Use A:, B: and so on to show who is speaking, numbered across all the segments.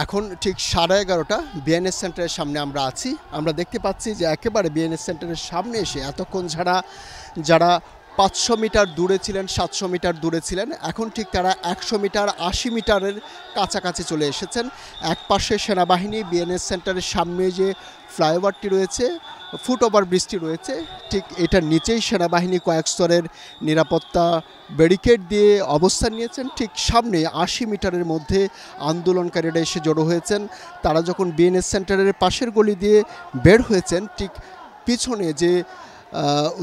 A: এখন ঠিক 11:30 বিএনএস সেন্টারের সামনে আমরা আছি। আমরা দেখতে পাচ্ছি যে একেবারে বিএনএস সেন্টারের সামনে এসে এতক্ষণ যারা 500 মিটার দূরে ছিলেন, 700 মিটার দূরে ছিলেন, এখন ঠিক তারা 100 মিটার 80 মিটারের কাছাকাছি চলে এসেছেন। এক পাশে সেনাবাহিনী, বিএনএস সেন্টারের সামনে যে ফ্লাইওভারটি রয়েছে, ফুট ওভার ব্রিজটি রয়েছে, ঠিক এটার নিচেই সেনাবাহিনী কয়েক স্তরের নিরাপত্তা ব্যারিকেড দিয়ে অবস্থান নিয়েছেন। ঠিক সামনে 80 মিটারের মধ্যে আন্দোলনকারীরা এসে জড়ো হয়েছেন। তারা যখন বিএনএস সেন্টারের পাশের গলি দিয়ে বের হয়েছেন, ঠিক পিছনে যে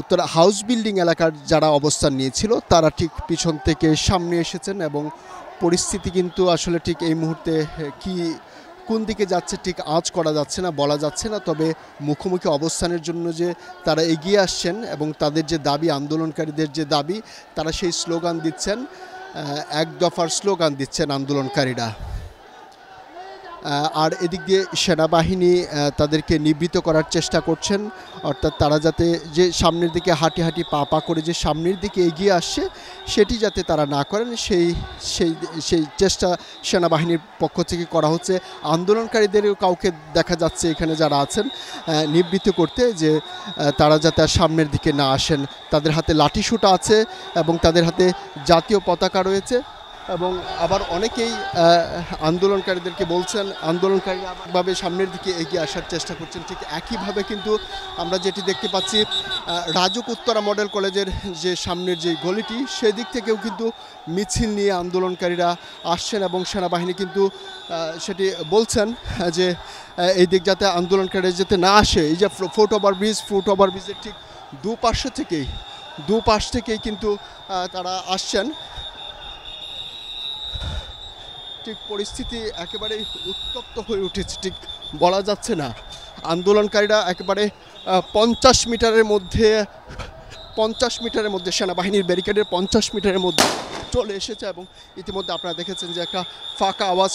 A: উত্তর হাউস বিল্ডিং এলাকার যারা অবস্থান নিয়েছিল তারা ঠিক পিছন থেকে সামনে এসেছেন এবং পরিস্থিতি কিন্তু আসলে ঠিক এই মুহূর্তে কোন দিকে যাচ্ছে ঠিক আঁচ করা যাচ্ছে না, বলা যাচ্ছে না। তবে মুখোমুখি অবস্থানের জন্য যে তারা এগিয়ে আসছেন এবং তাদের যে দাবি, আন্দোলনকারীদের যে দাবি, তারা সেই স্লোগান দিচ্ছেন, এক দফার স্লোগান দিচ্ছেন আন্দোলনকারীরা। আর এদিক দিয়ে সেনাবাহিনী তাদেরকে নিবৃত্ত করার চেষ্টা করছেন, অর্থাৎ তারা যাতে যে সামনের দিকে হাঁটি হাঁটি পা পা করে যে সামনের দিকে এগিয়ে আসছে সেটি যাতে তারা না করেন সেই সেই সেই চেষ্টা সেনাবাহিনীর পক্ষ থেকে করা হচ্ছে। আন্দোলনকারীদেরও কাউকে দেখা যাচ্ছে এখানে যারা আছেন নিবৃত্ত করতে, যে তারা যাতে আর সামনের দিকে না আসেন। তাদের হাতে লাঠিসোঁটা আছে এবং তাদের হাতে জাতীয় পতাকা রয়েছে এবং আবার অনেকেই আন্দোলনকারীদেরকে বলছেন, আন্দোলনকারীভাবে সামনের দিকে এগিয়ে আসার চেষ্টা করছেন। ঠিক একইভাবে কিন্তু আমরা যেটি দেখতে পাচ্ছি রাজুক উত্তরা মডেল কলেজের যে সামনের যে গলিটি, সেদিক থেকেও কিন্তু মিছিল নিয়ে আন্দোলনকারীরা আসছেন এবং সেনাবাহিনী কিন্তু সেটি বলছেন যে এই দিক যাতে আন্দোলনকারীরা যাতে না আসে। এই যে ফুট ওভার ব্রিজের ঠিক দুপাশ থেকেই কিন্তু তারা আসছেন। ঠিক পরিস্থিতি একেবারে উত্তপ্ত হয়ে উঠেছে, ঠিক বলা যাচ্ছে না। আন্দোলনকারীরা একেবারে 50 মিটারের মধ্যে সেনাবাহিনীর ব্যারিকেডের 50 মিটারের মধ্যে চলে এসেছে এবং ইতিমধ্যে আপনারা দেখেছেন যে একটা ফাঁকা আওয়াজ